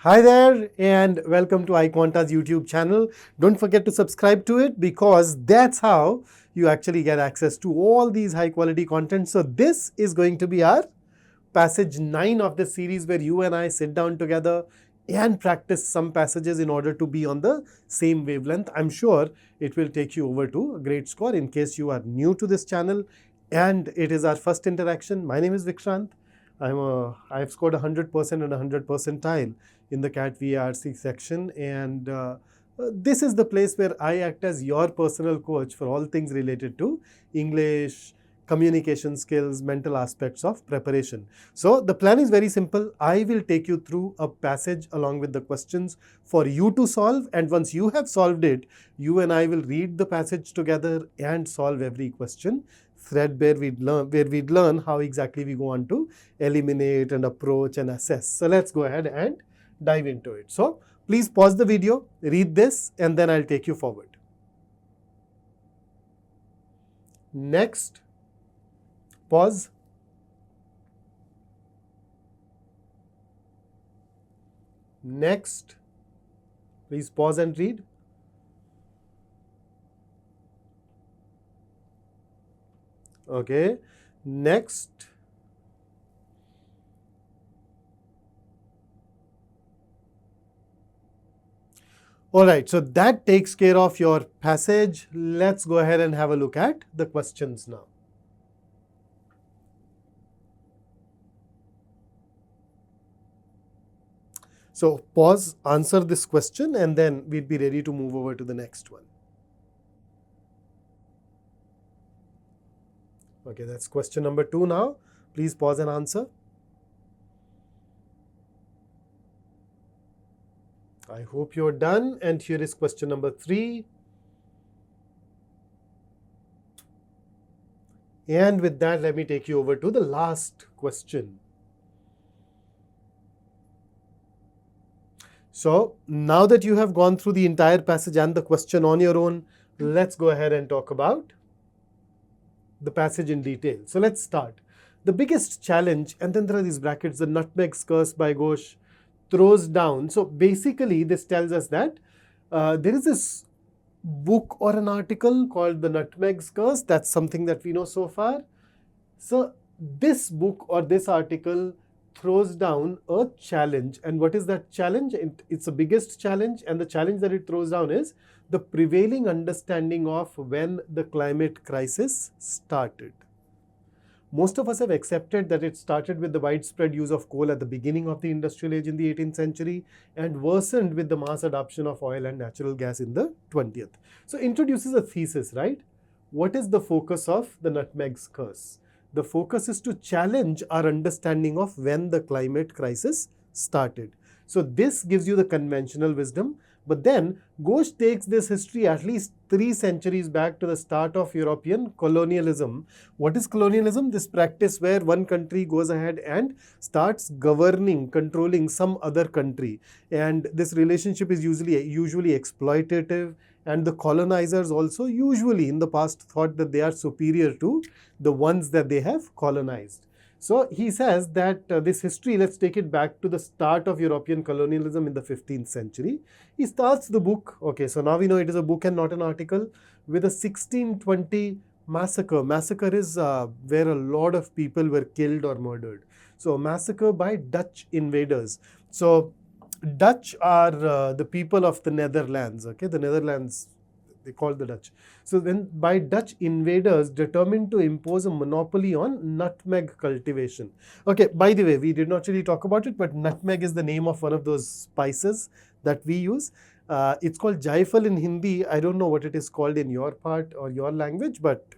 Hi there and welcome to iQuanta's YouTube channel. Don't forget to subscribe to it because that's how you actually get access to all these high quality content. So this is going to be our passage 9 of the series where you and I sit down together and practice some passages in order to be on the same wavelength. I'm sure it will take you over to a great score. In case you are new to this channel and it is our first interaction, my name is Vikrant. I've scored 100% and 100 percentile in the CAT VARC section, and this is the place where I act as your personal coach for all things related to English, communication skills, mental aspects of preparation. So the plan is very simple. I will take you through a passage along with the questions for you to solve, and once you have solved it, you and I will read the passage together and solve every question thread where we'd learn how exactly we go on to eliminate and approach and assess. So let's go ahead and dive into it. So please pause the video, read this, and then I'll take you forward. Next, pause. Next, please pause and read. Okay, next. Alright, so that takes care of your passage. Let's go ahead and have a look at the questions now. So pause, answer this question, and then we'd be ready to move over to the next one. Okay, that's question number 2 now. Please pause and answer. I hope you're done. And here is question number 3. And with that, let me take you over to the last question. So now that you have gone through the entire passage and the question on your own, let's go ahead and talk about the passage in detail. So let's start. The biggest challenge, and then there are these brackets, the nutmeg's curse by Ghosh throws down. So basically this tells us that there is this book or an article called The Nutmeg's Curse. That's something that we know so far. So this book or this article throws down a challenge. And what is that challenge? It's the biggest challenge, and the challenge that it throws down is the prevailing understanding of when the climate crisis started. Most of us have accepted that it started with the widespread use of coal at the beginning of the industrial age in the 18th century and worsened with the mass adoption of oil and natural gas in the 20th. So introduces a thesis, right? What is the focus of the nutmeg's curse? The focus is to challenge our understanding of when the climate crisis started. So this gives you the conventional wisdom. But then Ghosh takes this history at least 3 centuries back to the start of European colonialism. What is colonialism? This practice where one country goes ahead and starts governing, controlling some other country. And this relationship is usually exploitative. And the colonizers also usually in the past thought that they are superior to the ones that they have colonized. So he says that this history, let's take it back to the start of European colonialism in the 15th century. He starts the book, okay, so now we know it is a book and not an article, with a 1620 massacre. Massacre is where a lot of people were killed or murdered. So a massacre by Dutch invaders. So Dutch are the people of the Netherlands, okay, the Netherlands, they called the Dutch. So then by Dutch invaders determined to impose a monopoly on nutmeg cultivation. Okay, by the way, we did not really talk about it, but nutmeg is the name of one of those spices that we use. It's called jaifal in Hindi. I don't know what it is called in your part or your language, but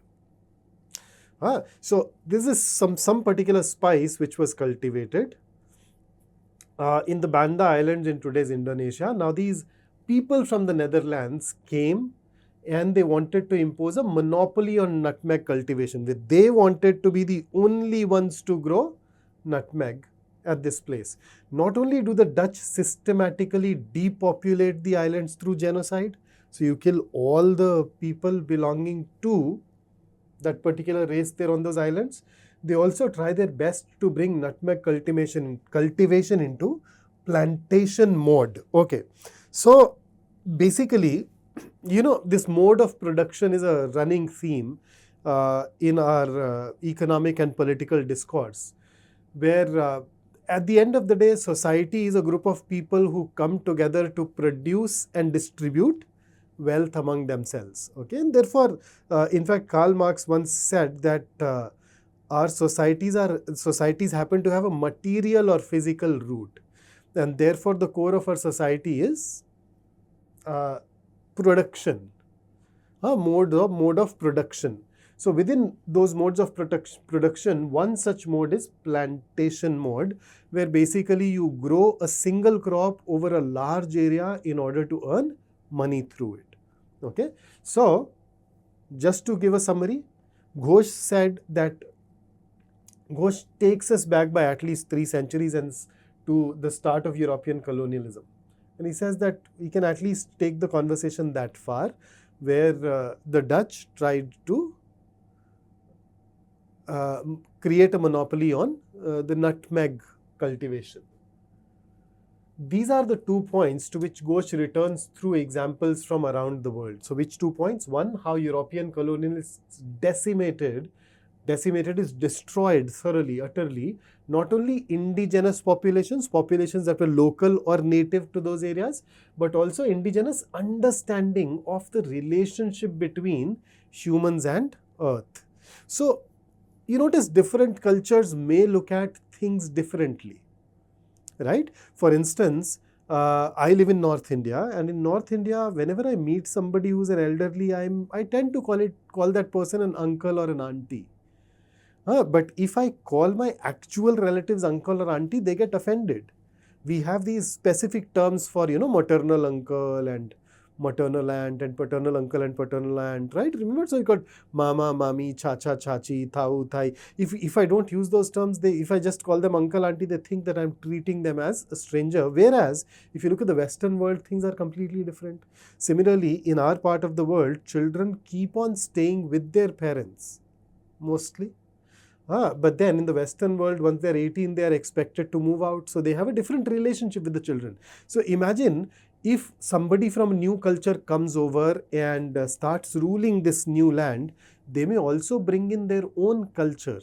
so this is some particular spice which was cultivated in the Banda Islands in today's Indonesia. Now these people from the Netherlands came and they wanted to impose a monopoly on nutmeg cultivation. They wanted to be the only ones to grow nutmeg at this place. Not only do the Dutch systematically depopulate the islands through genocide, so you kill all the people belonging to that particular race there on those islands, they also try their best to bring nutmeg cultivation into plantation mode. Okay, so basically, this mode of production is a running theme in our economic and political discourse, where at the end of the day, society is a group of people who come together to produce and distribute wealth among themselves. Okay, and therefore, in fact, Karl Marx once said that our societies happen to have a material or physical root, and therefore the core of our society is production, a mode of production. So within those modes of production, one such mode is plantation mode, where basically you grow a single crop over a large area in order to earn money through it. Okay, so just to give a summary, Ghosh takes us back by at least 3 centuries and to the start of European colonialism. And he says that we can at least take the conversation that far, where the Dutch tried to create a monopoly on the nutmeg cultivation. These are the 2 points to which Ghosh returns through examples from around the world. So which 2 points? One, how European colonialists decimated is destroyed thoroughly, utterly, not only indigenous populations that were local or native to those areas, but also indigenous understanding of the relationship between humans and earth. So you notice different cultures may look at things differently, right? For instance, I live in North India, and in North India, whenever I meet somebody who's an elderly, I tend to call that person an uncle or an auntie. But if I call my actual relatives uncle or auntie, they get offended. We have these specific terms for, maternal uncle and maternal aunt and paternal uncle and paternal aunt, right? Remember, so you got mama, mami, chacha, chachi, thau, thai. If I don't use those terms, if I just call them uncle, auntie, they think that I'm treating them as a stranger. Whereas, if you look at the Western world, things are completely different. Similarly, in our part of the world, children keep on staying with their parents, mostly. But then in the Western world, once they're 18, they are expected to move out. So they have a different relationship with the children. So imagine if somebody from a new culture comes over and starts ruling this new land, they may also bring in their own culture,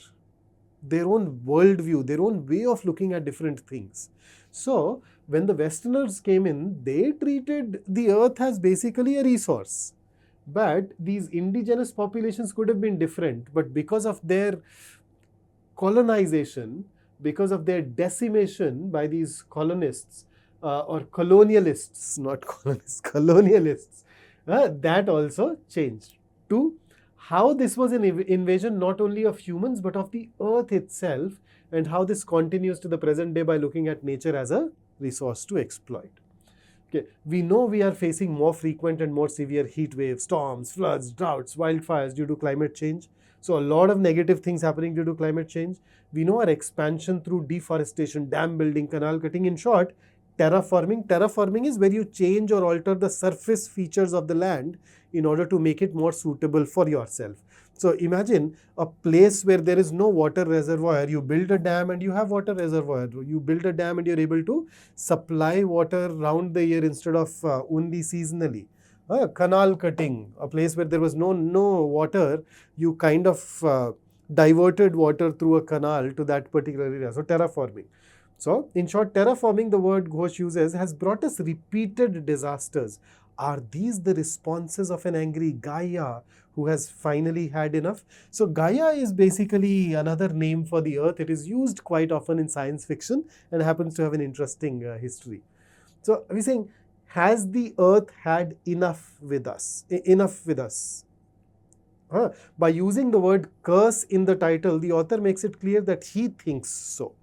their own worldview, their own way of looking at different things. So when the Westerners came in, they treated the earth as basically a resource. But these indigenous populations could have been different, but because of their colonization, because of their decimation by these colonists or colonialists, not colonists, colonialists, that also changed to how this was an invasion not only of humans but of the earth itself, and how this continues to the present day by looking at nature as a resource to exploit. Okay, we know we are facing more frequent and more severe heat waves, storms, floods, droughts, wildfires due to climate change. So a lot of negative things happening due to climate change. We know our expansion through deforestation, dam building, canal cutting. In short, terraforming. Terraforming is where you change or alter the surface features of the land in order to make it more suitable for yourself. So imagine a place where there is no water reservoir. You build a dam and you have water reservoir. You build a dam and you're able to supply water round the year instead of only seasonally. Canal cutting, a place where there was no water, you kind of diverted water through a canal to that particular area. So terraforming. So in short, terraforming, the word Ghosh uses, has brought us repeated disasters. Are these the responses of an angry Gaia who has finally had enough? So Gaia is basically another name for the earth. It is used quite often in science fiction and happens to have an interesting history. So we're saying, has the earth had enough with us? By using the word curse in the title, the author makes it clear that he thinks so.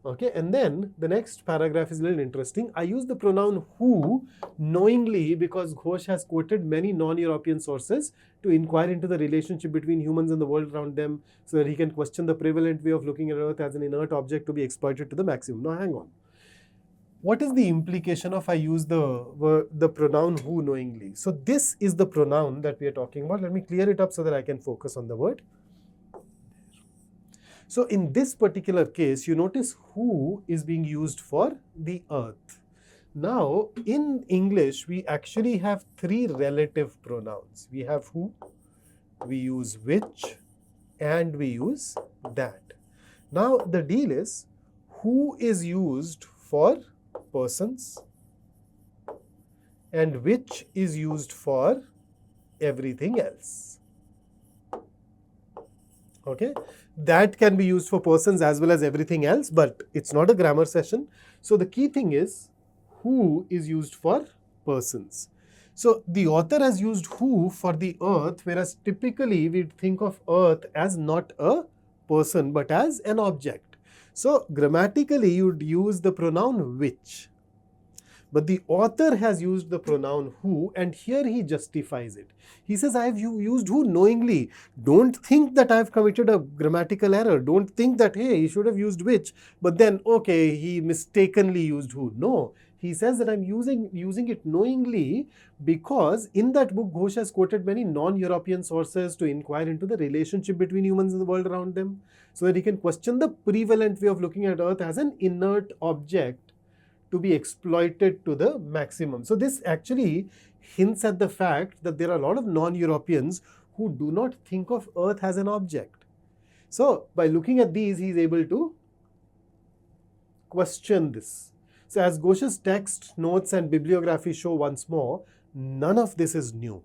Okay, and then the next paragraph is a little interesting. I use the pronoun who knowingly because Ghosh has quoted many non-European sources to inquire into the relationship between humans and the world around them, so that he can question the prevalent way of looking at Earth as an inert object to be exploited to the maximum. Now hang on. What is the implication of I use the pronoun who knowingly? So this is the pronoun that we are talking about. Let me clear it up so that I can focus on the word. So in this particular case, you notice who is being used for the earth. Now, in English, we actually have three relative pronouns. We have who, we use which, and we use that. Now, the deal is, who is used for persons and which is used for everything else. Okay, that can be used for persons as well as everything else, but it's not a grammar session. So the key thing is who is used for persons. So the author has used who for the earth, whereas typically we'd think of earth as not a person but as an object. So grammatically you'd use the pronoun which. But the author has used the pronoun who, and here he justifies it. He says, I have used who knowingly. Don't think that I have committed a grammatical error. Don't think that, hey, he should have used which, but then, okay, he mistakenly used who. No, he says that I'm using it knowingly because in that book, Ghosh has quoted many non-European sources to inquire into the relationship between humans and the world around them, so that he can question the prevalent way of looking at Earth as an inert object to be exploited to the maximum. So this actually hints at the fact that there are a lot of non-Europeans who do not think of Earth as an object. So by looking at these, he is able to question this. So as Ghosh's text, notes and bibliography show once more, none of this is new.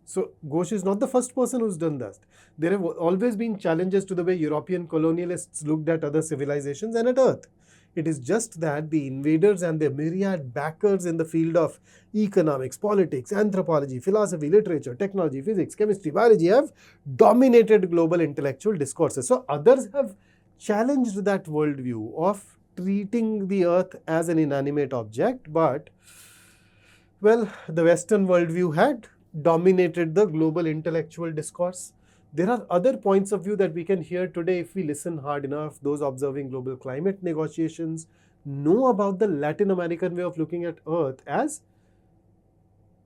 So Ghosh is not the first person who's done that. There have always been challenges to the way European colonialists looked at other civilizations and at Earth. It is just that the invaders and their myriad backers in the field of economics, politics, anthropology, philosophy, literature, technology, physics, chemistry, biology have dominated global intellectual discourses. So others have challenged that worldview of treating the earth as an inanimate object, but, well, the Western worldview had dominated the global intellectual discourse. There are other points of view that we can hear today if we listen hard enough. Those observing global climate negotiations know about the Latin American way of looking at Earth as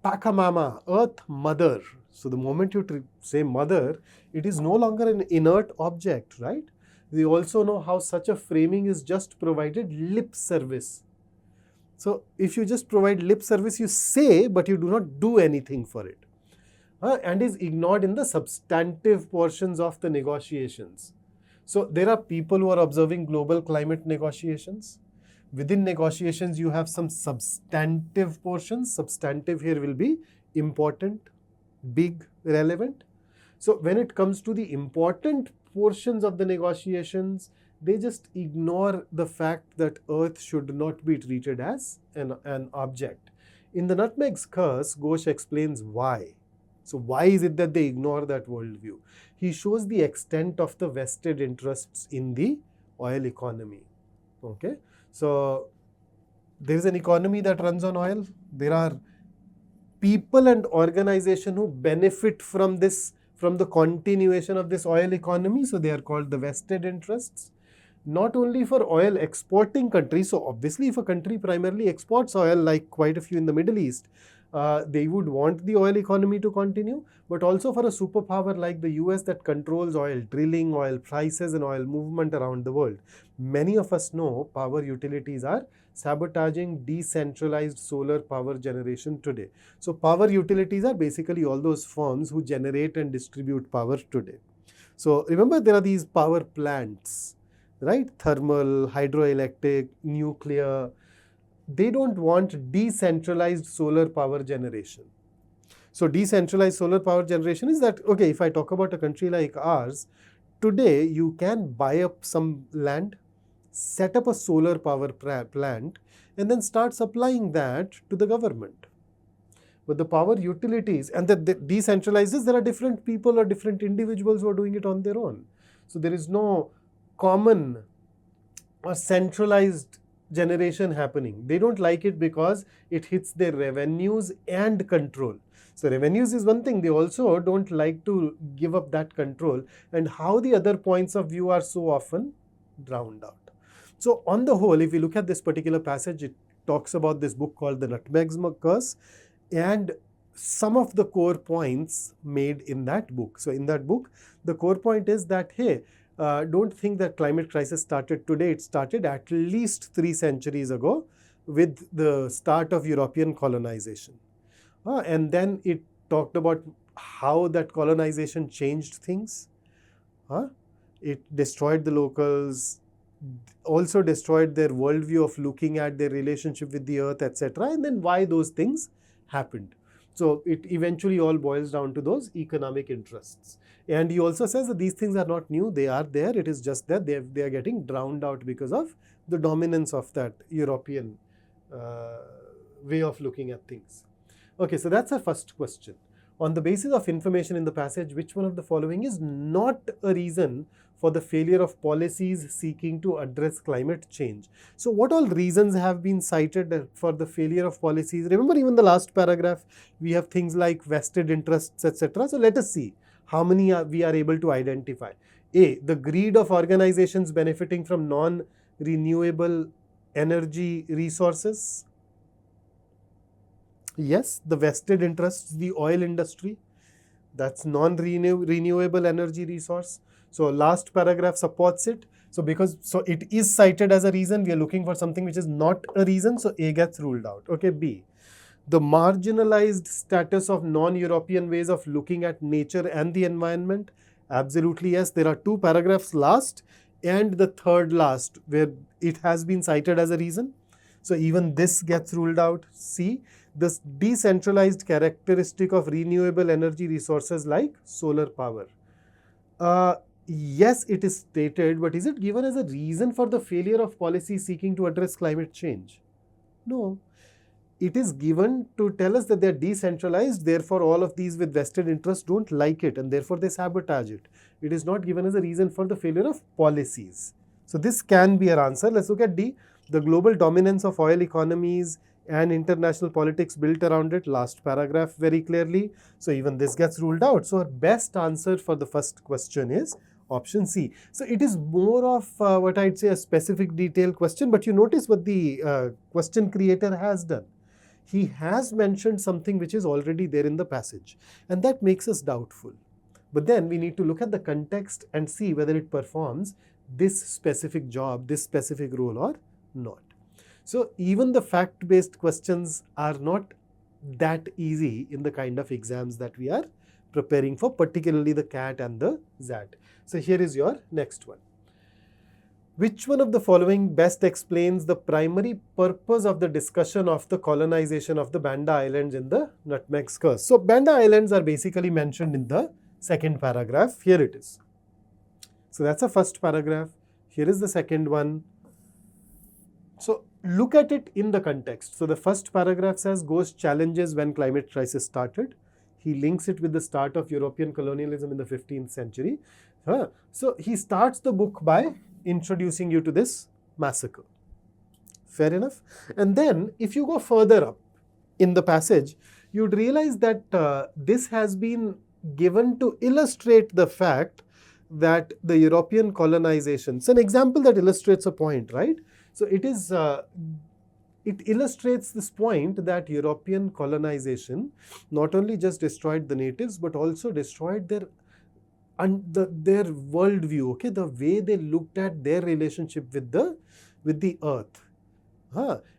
Pachamama, Earth Mother. So the moment you say mother, it is no longer an inert object, right? We also know how such a framing is just provided lip service. So if you just provide lip service, you say, but you do not do anything for it. And is ignored in the substantive portions of the negotiations. So there are people who are observing global climate negotiations. Within negotiations, you have some substantive portions. Substantive here will be important, big, relevant. So when it comes to the important portions of the negotiations, they just ignore the fact that Earth should not be treated as an object. In The Nutmeg's Curse, Ghosh explains why. So why is it that they ignore that worldview? He shows the extent of the vested interests in the oil economy. Okay, so there is an economy that runs on oil. There are people and organizations who benefit from this, from the continuation of this oil economy. So they are called the vested interests. Not only for oil exporting countries. So obviously if a country primarily exports oil, like quite a few in the Middle East, they would want the oil economy to continue, but also for a superpower like the US that controls oil drilling, oil prices and oil movement around the world. Many of us know power utilities are sabotaging decentralized solar power generation today. So power utilities are basically all those firms who generate and distribute power today. So remember, there are these power plants, right? Thermal, hydroelectric, nuclear. They don't want decentralized solar power generation. So decentralized solar power generation is that, okay, if I talk about a country like ours, today you can buy up some land, set up a solar power plant, and then start supplying that to the government. But the power utilities, and the decentralized is there are different people or different individuals who are doing it on their own. So there is no common or centralized generation happening. They don't like it because it hits their revenues and control. So revenues is one thing. They also don't like to give up that control, and how the other points of view are so often drowned out. So on the whole, if you look at this particular passage, it talks about this book called The Nutmeg's Curse and some of the core points made in that book. So in that book, the core point is that, hey, don't think that climate crisis started today. It started at least 3 centuries ago with the start of European colonization. And then it talked about how that colonization changed things. It destroyed the locals, also destroyed their worldview of looking at their relationship with the earth, etc. And then why those things happened. So it eventually all boils down to those economic interests. And he also says that these things are not new, they are there, it is just that they are getting drowned out because of the dominance of that European way of looking at things. Okay, so that's our first question. On the basis of information in the passage, which one of the following is not a reason for the failure of policies seeking to address climate change? So what all reasons have been cited for the failure of policies? Remember, even the last paragraph, we have things like vested interests, etc. So let us see how many we are able to identify. A, the greed of organizations benefiting from non-renewable energy resources. Yes, the vested interests, the oil industry, that's non-renewable energy resource. So last paragraph supports it. So it is cited as a reason, we are looking for something which is not a reason, so A gets ruled out. Okay, B, the marginalized status of non-European ways of looking at nature and the environment. Absolutely yes, there are 2 paragraphs last and the third last where it has been cited as a reason. So even this gets ruled out. C, this decentralized characteristic of renewable energy resources like solar power. Yes, it is stated, but is it given as a reason for the failure of policy seeking to address climate change? No. It is given to tell us that they are decentralized, therefore all of these with vested interest don't like it and therefore they sabotage it. It is not given as a reason for the failure of policies. So this can be our answer. Let's look at D. The global dominance of oil economies and international politics built around it. Last paragraph very clearly. So even this gets ruled out. So our best answer for the first question is option C. So it is more of what I'd say a specific detail question, but you notice what the question creator has done. He has mentioned something which is already there in the passage, and that makes us doubtful. But then we need to look at the context and see whether it performs this specific job, this specific role or not. So even the fact-based questions are not that easy in the kind of exams that we are preparing for, particularly the CAT and the XAT. So here is your next one. Which one of the following best explains the primary purpose of the discussion of the colonization of the Banda Islands in the Nutmeg Curse? So Banda Islands are basically mentioned in the second paragraph. Here it is. So that's the first paragraph. Here is the second one. So look at it in the context. So the first paragraph says Ghost challenges when climate crisis started. He links it with the start of European colonialism in the 15th century. So he starts the book by introducing you to this massacre. Fair enough. And then if you go further up in the passage, you'd realize that this has been given to illustrate the fact that the European colonization, it's an example that illustrates a point, right? So it illustrates this point that European colonization not only just destroyed the natives, but also destroyed their worldview, okay, the way they looked at their relationship with the earth.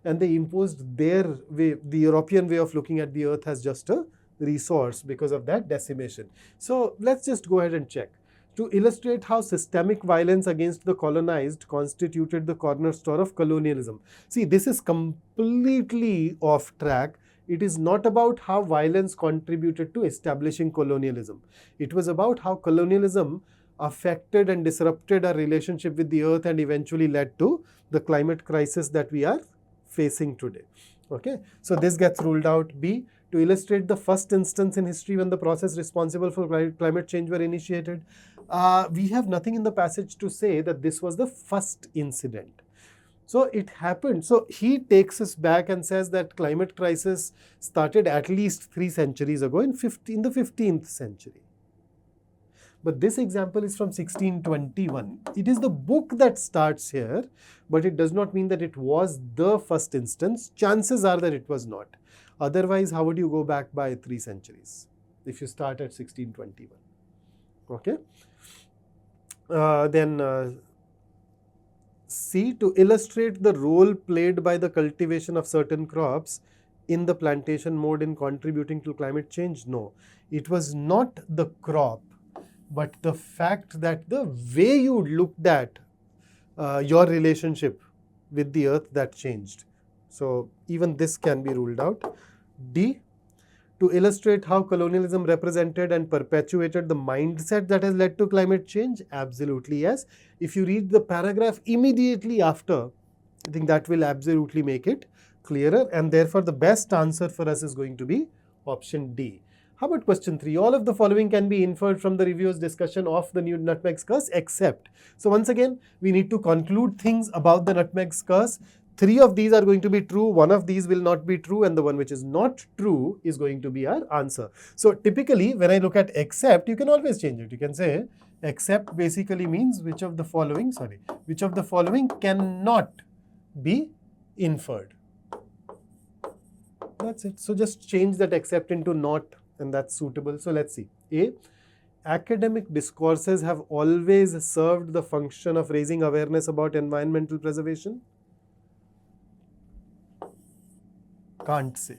And they imposed their way, the European way of looking at the earth as just a resource because of that decimation. So let's just go ahead and check. To illustrate how systemic violence against the colonized constituted the cornerstone of colonialism. See, this is completely off track. It is not about how violence contributed to establishing colonialism. It was about how colonialism affected and disrupted our relationship with the earth and eventually led to the climate crisis that we are facing today. Okay, so this gets ruled out. B, to illustrate the first instance in history when the process responsible for climate change were initiated. We have nothing in the passage to say that this was the first incident. So it happened. So he takes us back and says that climate crisis started at least 3 centuries ago in the 15th century. But this example is from 1621. It is the book that starts here, but it does not mean that it was the first instance. Chances are that it was not. Otherwise, how would you go back by 3 centuries if you start at 1621? Okay. Then C, to illustrate the role played by the cultivation of certain crops in the plantation mode in contributing to climate change. No, it was not the crop, but the fact that the way you looked at your relationship with the earth, that changed. So even this can be ruled out. D, to illustrate how colonialism represented and perpetuated the mindset that has led to climate change. Absolutely yes. If you read the paragraph immediately after, I think that will absolutely make it clearer, and therefore the best answer for us is going to be option D. How about question 3? All of the following can be inferred from the reviewer's discussion of the new nutmeg curse except. So once again, we need to conclude things about the nutmeg curse. 3 of these are going to be true, 1 of these will not be true, and the one which is not true is going to be our answer. So typically, when I look at except, you can always change it. You can say except basically means which of the following cannot be inferred. That's it. So just change that except into not, and that's suitable. So let's see. A, academic discourses have always served the function of raising awareness about environmental preservation. Can't say.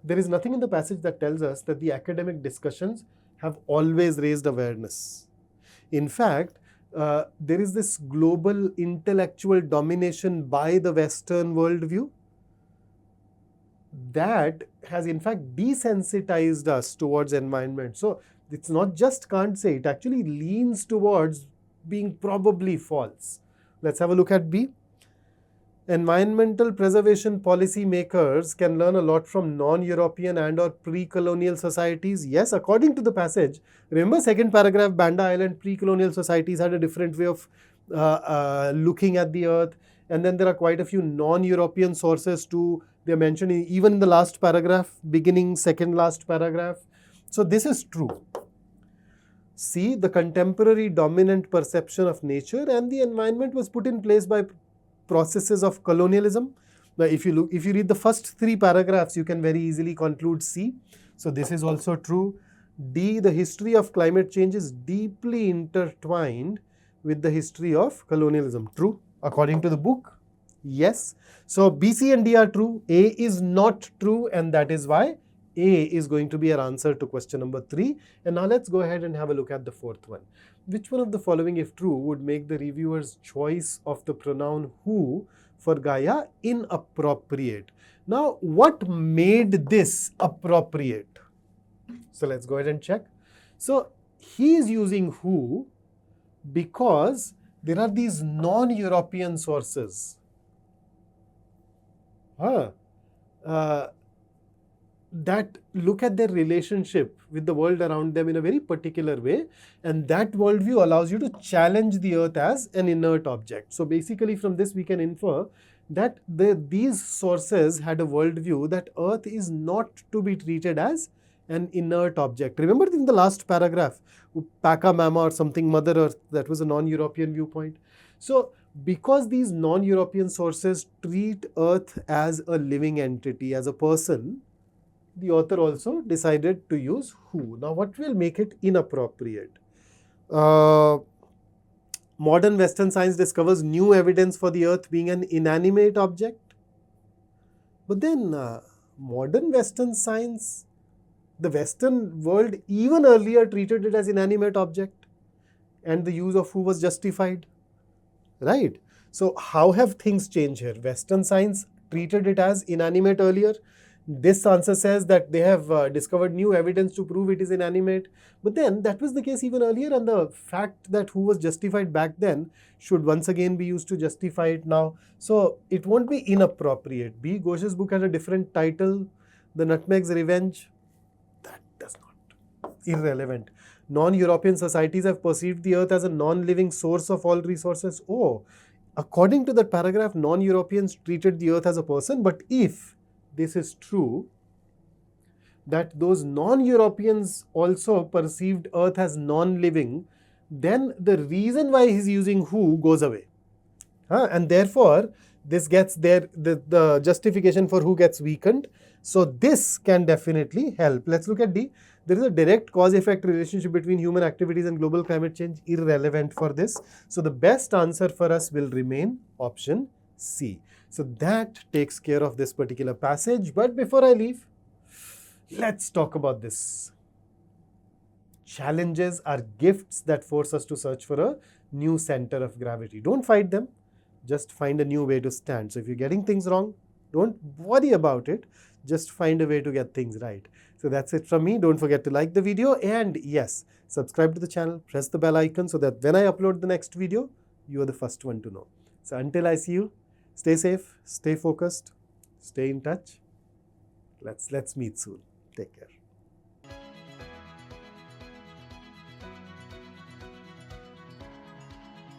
There is nothing in the passage that tells us that the academic discussions have always raised awareness. In fact, there is this global intellectual domination by the Western worldview that has in fact desensitized us towards environment. So it's not just can't say, it actually leans towards being probably false. Let's have a look at B. Environmental preservation policy makers can learn a lot from non-European and or pre-colonial societies. Yes, according to the passage. Remember second paragraph, Banda Island pre-colonial societies had a different way of looking at the earth. And then there are quite a few non-European sources too. They're mentioned even in the last paragraph, beginning second last paragraph. So this is true. See, the contemporary dominant perception of nature and the environment was put in place by processes of colonialism. Now, if you read the first 3 paragraphs, you can very easily conclude C. So this is also true. D, the history of climate change is deeply intertwined with the history of colonialism. True, according to the book. Yes. So B, C and D are true. A is not true, and that is why A is going to be our answer to question number 3. And now let's go ahead and have a look at the 4th one. Which one of the following, if true, would make the reviewer's choice of the pronoun who for Gaia inappropriate? Now, what made this appropriate? So let's go ahead and check. So he is using who because there are these non-European sources. That look at their relationship with the world around them in a very particular way, and that worldview allows you to challenge the earth as an inert object. So basically from this we can infer that these sources had a worldview that earth is not to be treated as an inert object. Remember in the last paragraph, Paka Mama or something, Mother Earth, that was a non-European viewpoint. So because these non-European sources treat earth as a living entity, as a person, the author also decided to use who. Now, what will make it inappropriate? Modern Western science discovers new evidence for the earth being an inanimate object. But then, modern Western science, the Western world even earlier treated it as inanimate object, and the use of who was justified. Right? So, how have things changed here? Western science treated it as inanimate earlier. This answer says that they have discovered new evidence to prove it is inanimate. But then that was the case even earlier, and the fact that who was justified back then should once again be used to justify it now. So it won't be inappropriate. B. Ghosh's book had a different title, The Nutmeg's Revenge. That does not. Irrelevant. Non-European societies have perceived the earth as a non-living source of all resources. Oh, according to that paragraph, non-Europeans treated the earth as a person, but if this is true, that those non-Europeans also perceived earth as non-living, then the reason why he's using who goes away. And therefore, This gets the justification for who gets weakened. So this can definitely help. Let's look at D. There is a direct cause-effect relationship between human activities and global climate change. Irrelevant for this. So the best answer for us will remain option C. So that takes care of this particular passage. But before I leave, let's talk about this. Challenges are gifts that force us to search for a new center of gravity. Don't fight them. Just find a new way to stand. So if you're getting things wrong, don't worry about it. Just find a way to get things right. So that's it from me. Don't forget to like the video, and yes, subscribe to the channel, press the bell icon so that when I upload the next video, you are the first one to know. So until I see you, stay safe, stay focused, stay in touch. Let's meet soon. Take care.